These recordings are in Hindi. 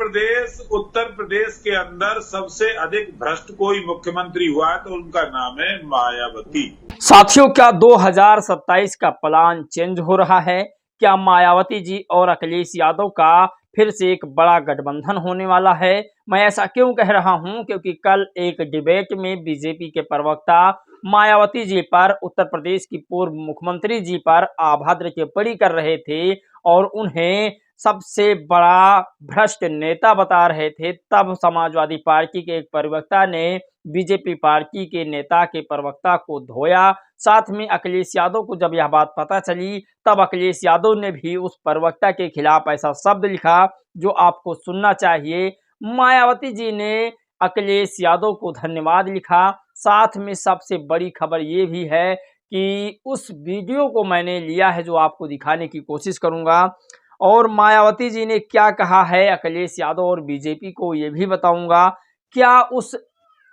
उत्तर प्रदेश के अंदर सबसे अधिक भ्रष्ट कोई मुख्यमंत्री हुआ है तो उनका नाम है मायावती। साथियों, क्या 2027 का प्लान चेंज हो रहा है? क्या मायावती जी और अखिलेश यादव का फिर से एक बड़ा गठबंधन होने वाला है? मैं ऐसा क्यों कह रहा हूं? क्योंकि कल एक डिबेट में बीजेपी के प्रवक्ता मायावती जी पर, उत्तर प्रदेश की पूर्व मुख्यमंत्री जी पर अभद्र टिप्पणी कर रहे थे और उन्हें सबसे बड़ा भ्रष्ट नेता बता रहे थे। तब समाजवादी पार्टी के एक प्रवक्ता ने बीजेपी पार्टी के नेता के प्रवक्ता को धोया। साथ में अखिलेश यादव को जब यह बात पता चली, तब अखिलेश यादव ने भी उस प्रवक्ता के खिलाफ ऐसा शब्द लिखा जो आपको सुनना चाहिए। मायावती जी ने अखिलेश यादव को धन्यवाद लिखा। साथ में सबसे बड़ी खबर ये भी है कि उस वीडियो को मैंने लिया है जो आपको दिखाने की कोशिश करूंगा, और मायावती जी ने क्या कहा है अखिलेश यादव और बीजेपी को ये भी बताऊंगा। क्या उस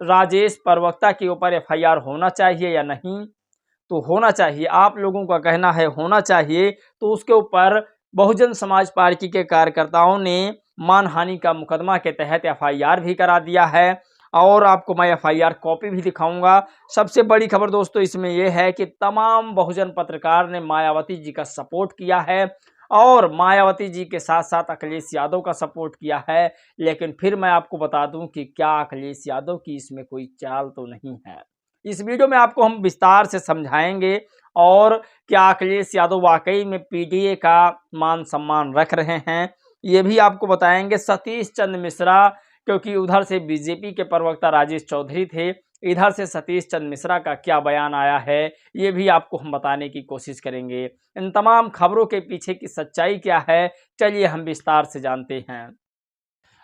राजेश प्रवक्ता के ऊपर एफआईआर होना चाहिए या नहीं? तो होना चाहिए। आप लोगों का कहना है होना चाहिए। तो उसके ऊपर बहुजन समाज पार्टी के कार्यकर्ताओं ने मानहानि का मुकदमा के तहत एफआईआर भी करा दिया है, और आपको मैं एफआईआर कॉपी भी दिखाऊंगा। सबसे बड़ी खबर दोस्तों इसमें यह है कि तमाम बहुजन पत्रकार ने मायावती जी का सपोर्ट किया है और मायावती जी के साथ साथ अखिलेश यादव का सपोर्ट किया है। लेकिन फिर मैं आपको बता दूं कि क्या अखिलेश यादव की इसमें कोई चाल तो नहीं है। इस वीडियो में आपको हम विस्तार से समझाएंगे, और क्या अखिलेश यादव वाकई में पीडीए का मान सम्मान रख रहे हैं ये भी आपको बताएंगे। सतीश चंद्र मिश्रा, क्योंकि उधर से बीजेपी के प्रवक्ता राजेश चौधरी थे, इधर से सतीश चंद्र मिश्रा का क्या बयान आया है ये भी आपको हम बताने की कोशिश करेंगे। इन तमाम खबरों के पीछे की सच्चाई क्या है, चलिए हम विस्तार से जानते हैं।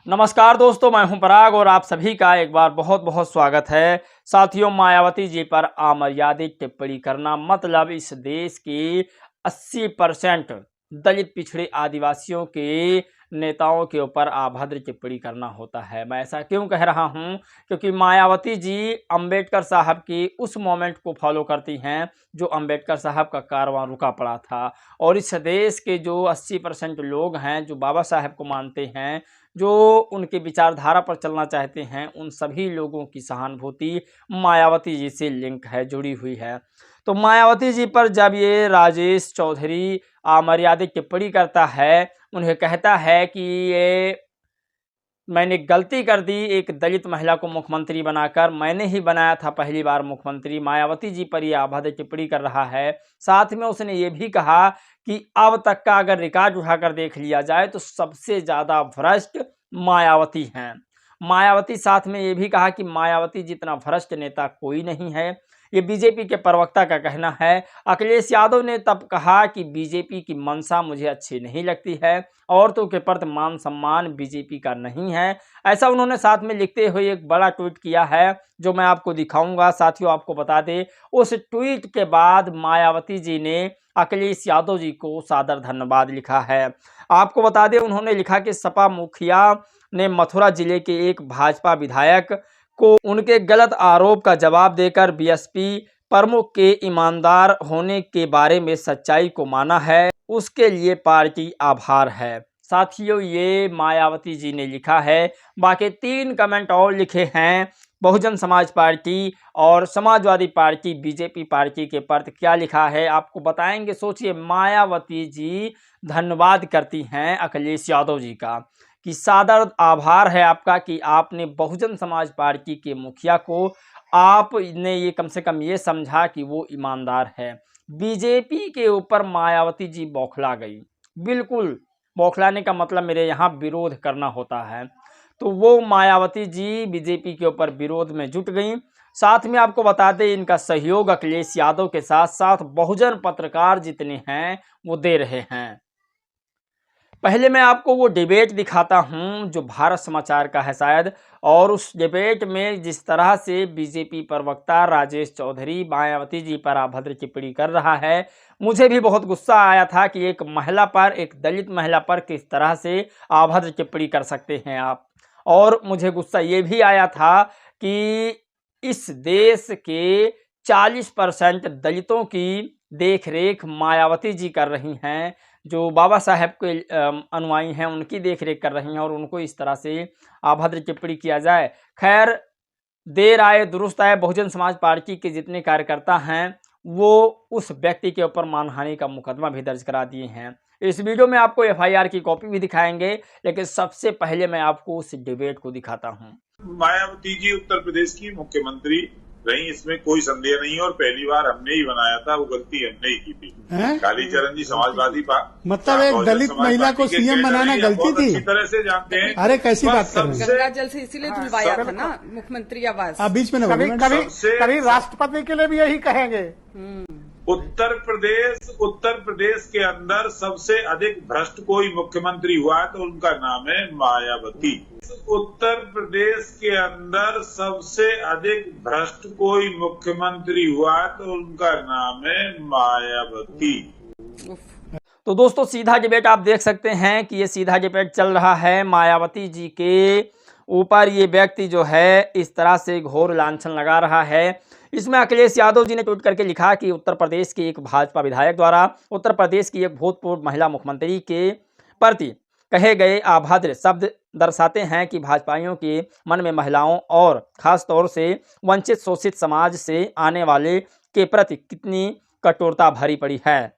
नमस्कार दोस्तों, मैं हूं पराग और आप सभी का एक बार बहुत बहुत स्वागत है। साथियों, मायावती जी पर अमर्यादित टिप्पणी करना मतलब इस देश की 80% दलित पिछड़े आदिवासियों के नेताओं के ऊपर अभद्र टिप्पणी करना होता है। मैं ऐसा क्यों कह रहा हूं? क्योंकि मायावती जी अंबेडकर साहब की उस मोमेंट को फॉलो करती हैं जो अंबेडकर साहब का कारवां रुका पड़ा था, और इस देश के जो 80% लोग हैं जो बाबा साहब को मानते हैं, जो उनके विचारधारा पर चलना चाहते हैं, उन सभी लोगों की सहानुभूति मायावती जी से लिंक है, जुड़ी हुई है। तो मायावती जी पर जब ये राजेश चौधरी अमर्यादित टिप्पणी करता है, उन्हें कहता है कि ये मैंने गलती कर दी, एक दलित महिला को मुख्यमंत्री बनाकर, मैंने ही बनाया था पहली बार मुख्यमंत्री, मायावती जी पर यह अभद्र टिप्पणी कर रहा है। साथ में उसने ये भी कहा कि अब तक का अगर रिकॉर्ड उठाकर देख लिया जाए तो सबसे ज़्यादा भ्रष्ट मायावती हैं। मायावती साथ में ये भी कहा कि मायावती जितना भ्रष्ट नेता कोई नहीं है। ये बीजेपी के प्रवक्ता का कहना है। अखिलेश यादव ने तब कहा कि बीजेपी की मंशा मुझे अच्छी नहीं लगती है, औरतों के प्रति मान सम्मान बीजेपी का नहीं है। ऐसा उन्होंने साथ में लिखते हुए एक बड़ा ट्वीट किया है जो मैं आपको दिखाऊंगा। साथियों, आपको बता दें, उस ट्वीट के बाद मायावती जी ने अखिलेश यादव जी को सादर धन्यवाद लिखा है। आपको बता दें, उन्होंने लिखा कि सपा मुखिया ने मथुरा जिले के एक भाजपा विधायक को उनके गलत आरोप का जवाब देकर बीएसपी प्रमुख के ईमानदार होने के बारे में सच्चाई को माना है, उसके लिए पार्टी आभार है। साथियों, ये मायावती जी ने लिखा है। बाकी 3 कमेंट और लिखे हैं बहुजन समाज पार्टी और समाजवादी पार्टी बीजेपी पार्टी के प्रति। क्या लिखा है आपको बताएंगे। सोचिए, मायावती जी धन्यवाद करती हैं अखिलेश यादव जी का कि सादर आभार है आपका कि आपने बहुजन समाज पार्टी के मुखिया को, आपने ये कम से कम ये समझा कि वो ईमानदार है। बीजेपी के ऊपर मायावती जी बौखला गई। बिल्कुल, बौखलाने का मतलब मेरे यहाँ विरोध करना होता है। तो वो मायावती जी बीजेपी के ऊपर विरोध में जुट गई। साथ में आपको बता दें, इनका सहयोग अखिलेश यादव के साथ साथ बहुजन पत्रकार जितने हैं वो दे रहे हैं। पहले मैं आपको वो डिबेट दिखाता हूं जो भारत समाचार का है शायद, और उस डिबेट में जिस तरह से बीजेपी प्रवक्ता राजेश चौधरी मायावती जी पर अभद्र टिप्पणी कर रहा है, मुझे भी बहुत गुस्सा आया था कि एक महिला पर, एक दलित महिला पर किस तरह से अभद्र टिप्पणी कर सकते हैं आप। और मुझे गुस्सा ये भी आया था कि इस देश के 40% दलितों की देख रेख मायावती जी कर रही हैं, जो बाबा साहेब के अनुयायी हैं उनकी देखरेख कर रही हैं और उनको इस तरह से अभद्र टिप्पणी किया जाए। खैर, देर आए दुरुस्त आए, बहुजन समाज पार्टी के जितने कार्यकर्ता हैं वो उस व्यक्ति के ऊपर मानहानि का मुकदमा भी दर्ज करा दिए हैं। इस वीडियो में आपको एफआईआर की कॉपी भी दिखाएंगे, लेकिन सबसे पहले मैं आपको उस डिबेट को दिखाता हूं। मायावती जी उत्तर प्रदेश की मुख्यमंत्री रही, इसमें कोई संदेह नहीं। और पहली बार हमने ही बनाया था, वो गलती हमने ही की थी। कालीचरण जी समाजवादी मतलब एक दलित महिला को सीएम बनाना गलती थी, अच्छी तरह से जानते हैं। अरे कैसी बात कर रहे हैं? गंगा जल से इसीलिए धुलवाया था ना मुख्यमंत्री आवास। बीच में कभी राष्ट्रपति के लिए भी यही कहेंगे। उत्तर प्रदेश के अंदर सबसे अधिक भ्रष्ट कोई मुख्यमंत्री हुआ है तो उनका नाम है मायावती। उत्तर प्रदेश के अंदर सबसे अधिक भ्रष्ट कोई मुख्यमंत्री हुआ है तो उनका नाम है मायावती। तो दोस्तों, सीधा डिबेट आप देख सकते हैं कि ये सीधा डिबेट चल रहा है। मायावती जी के ऊपर ये व्यक्ति जो है इस तरह से घोर लांछन लगा रहा है। इसमें अखिलेश यादव जी ने ट्वीट करके लिखा कि उत्तर प्रदेश के एक भाजपा विधायक द्वारा उत्तर प्रदेश की एक भूतपूर्व महिला मुख्यमंत्री के प्रति कहे गए अभद्र शब्द दर्शाते हैं कि भाजपाइयों के मन में महिलाओं और खास तौर से वंचित शोषित समाज से आने वाले के प्रति कितनी कठोरता भरी पड़ी है।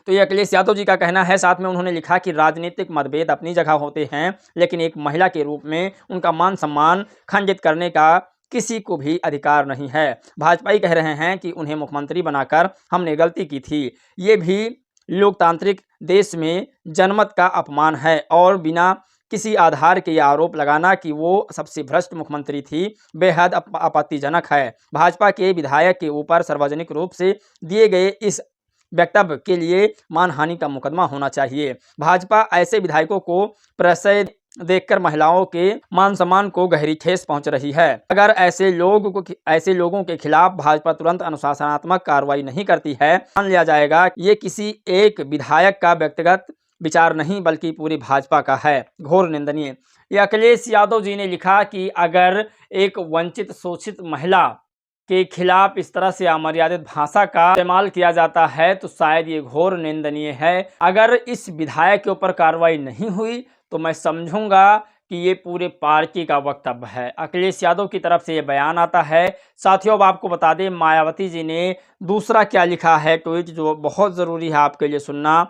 तो ये अखिलेश यादव जी का कहना है। साथ में उन्होंने लिखा कि राजनीतिक मतभेद अपनी जगह होते हैं, लेकिन एक महिला के रूप में उनका मान सम्मान खंडित करने का किसी को भी अधिकार नहीं है। भाजपाई कह रहे हैं कि उन्हें मुख्यमंत्री बनाकर हमने गलती की थी। ये भी लोकतांत्रिक देश में जनमत का अपमान है और बिना किसी आधार के आरोप लगाना कि वो सबसे भ्रष्ट मुख्यमंत्री थी बेहद आपत्तिजनक है। भाजपा के विधायक के ऊपर सार्वजनिक रूप से दिए गए इस वक्तव्य के लिए मानहानि का मुकदमा होना चाहिए। भाजपा ऐसे विधायकों को प्रश्रय देखकर महिलाओं के मान सम्मान को गहरी ठेस पहुंच रही है। अगर ऐसे लोगों के खिलाफ भाजपा तुरंत अनुशासनात्मक कार्रवाई नहीं करती है, मान लिया जाएगा ये किसी एक विधायक का व्यक्तिगत विचार नहीं बल्कि पूरी भाजपा का है। घोर निंदनीय। ये अखिलेश यादव जी ने लिखा कि अगर एक वंचित शोषित महिला के खिलाफ इस तरह से अमर्यादित भाषा का इस्तेमाल किया जाता है तो शायद ये घोर निंदनीय है। अगर इस विधायक के ऊपर कार्रवाई नहीं हुई तो मैं समझूंगा कि ये पूरे पार्टी का वक्तव्य है। अखिलेश यादव की तरफ से ये बयान आता है। साथियों, अब आपको बता दें मायावती जी ने दूसरा क्या लिखा है ट्वीट, जो बहुत ज़रूरी है आपके लिए सुनना।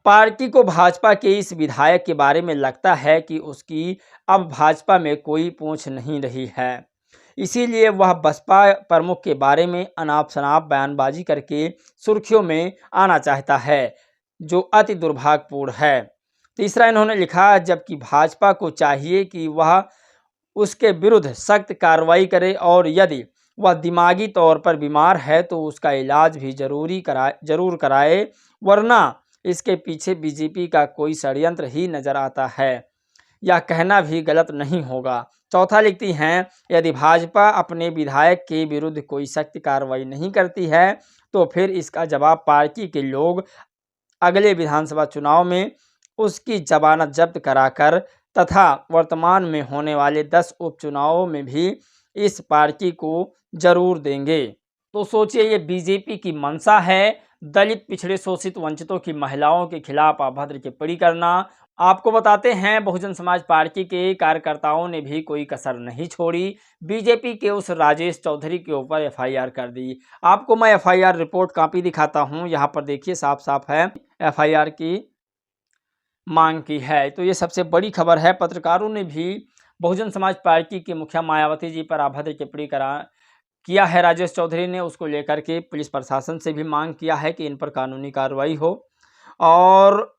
पार्टी को भाजपा के इस विधायक के बारे में लगता है कि उसकी अब भाजपा में कोई पूंछ नहीं रही है, इसीलिए वह बसपा प्रमुख के बारे में अनाप शनाप बयानबाजी करके सुर्खियों में आना चाहता है, जो अति दुर्भाग्यपूर्ण है। तीसरा इन्होंने लिखा, जबकि भाजपा को चाहिए कि वह उसके विरुद्ध सख्त कार्रवाई करे और यदि वह दिमागी तौर पर बीमार है तो उसका इलाज भी जरूर कराए, वरना इसके पीछे बीजेपी का कोई षड्यंत्र ही नजर आता है। यह कहना भी गलत नहीं होगा। चौथा लिखती हैं, यदि भाजपा अपने विधायक के विरुद्ध कोई सख्त कार्रवाई नहीं करती है तो फिर इसका जवाब पार्टी के लोग अगले विधानसभा चुनाव में उसकी जमानत जब्त कराकर तथा वर्तमान में होने वाले 10 उपचुनावों में भी इस पार्टी को जरूर देंगे। तो सोचिए, ये बीजेपी की मंशा है दलित, पिछड़े, शोषित, वंचितों की महिलाओं के खिलाफ अभद्र टिप्पणी करना। आपको बताते हैं, बहुजन समाज पार्टी के कार्यकर्ताओं ने भी कोई कसर नहीं छोड़ी। बीजेपी के उस राजेश चौधरी के ऊपर एफआईआर कर दी। आपको मैं एफआईआर रिपोर्ट कॉपी दिखाता हूं। यहाँ पर देखिए, साफ साफ है एफआईआर की मांग की है। तो ये सबसे बड़ी खबर है। पत्रकारों ने भी बहुजन समाज पार्टी के मुखिया मायावती जी पर अभद्र टिप्पणी किया है। राजेश चौधरी ने उसको लेकर के पुलिस प्रशासन से भी मांग किया है कि इन पर कानूनी कार्रवाई हो। और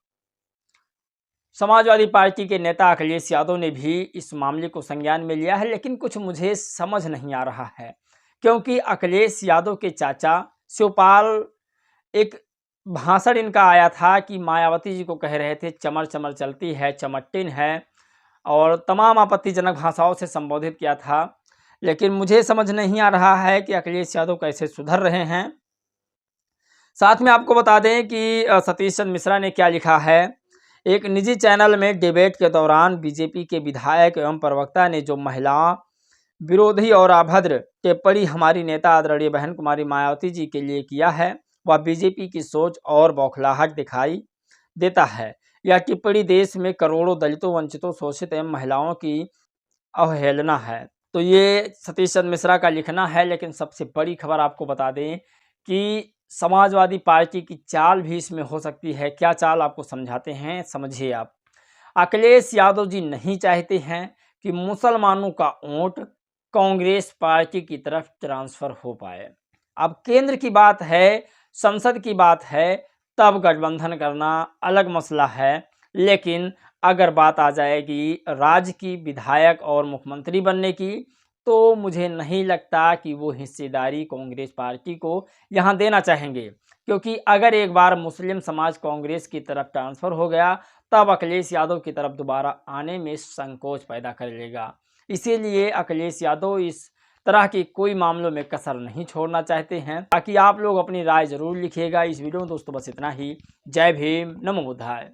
समाजवादी पार्टी के नेता अखिलेश यादव ने भी इस मामले को संज्ञान में लिया है, लेकिन कुछ मुझे समझ नहीं आ रहा है, क्योंकि अखिलेश यादव के चाचा शिवपाल, एक भाषण इनका आया था कि मायावती जी को कह रहे थे चमर चमर चलती है, चमट्टिन है, और तमाम आपत्तिजनक भाषाओं से संबोधित किया था। लेकिन मुझे समझ नहीं आ रहा है कि अखिलेश यादव कैसे सुधर रहे हैं। साथ में आपको बता दें कि सतीश चंद्र मिश्रा ने क्या लिखा है। एक निजी चैनल में डिबेट के दौरान बीजेपी के विधायक एवं प्रवक्ता ने जो महिला विरोधी और अभद्र टिप्पणी हमारी नेता आदरणीय बहन कुमारी मायावती जी के लिए किया है, वह बीजेपी की सोच और बौखलाहट दिखाई देता है। यह टिप्पणी देश में करोड़ों दलितों, वंचितों, शोषित एवं महिलाओं की अवहेलना है। तो ये सतीश चंद्र मिश्रा का लिखना है। लेकिन सबसे बड़ी खबर आपको बता दें कि समाजवादी पार्टी की चाल भी इसमें हो सकती है। क्या चाल आपको समझाते हैं, समझिए आप। अखिलेश यादव जी नहीं चाहते हैं कि मुसलमानों का वोट कांग्रेस पार्टी की तरफ ट्रांसफर हो पाए। अब केंद्र की बात है, संसद की बात है, तब गठबंधन करना अलग मसला है। लेकिन अगर बात आ जाएगी राज्य की विधायक और मुख्यमंत्री बनने की, तो मुझे नहीं लगता कि वो हिस्सेदारी कांग्रेस पार्टी को यहाँ देना चाहेंगे। क्योंकि अगर एक बार मुस्लिम समाज कांग्रेस की तरफ ट्रांसफ़र हो गया, तब अखिलेश यादव की तरफ दोबारा आने में संकोच पैदा कर लेगा। इसीलिए अखिलेश यादव इस तरह के कोई मामलों में कसर नहीं छोड़ना चाहते हैं। ताकि आप लोग अपनी राय ज़रूर लिखिएगा। इस वीडियो में दोस्तों बस इतना ही। जय भीम, नमो बुद्धाय।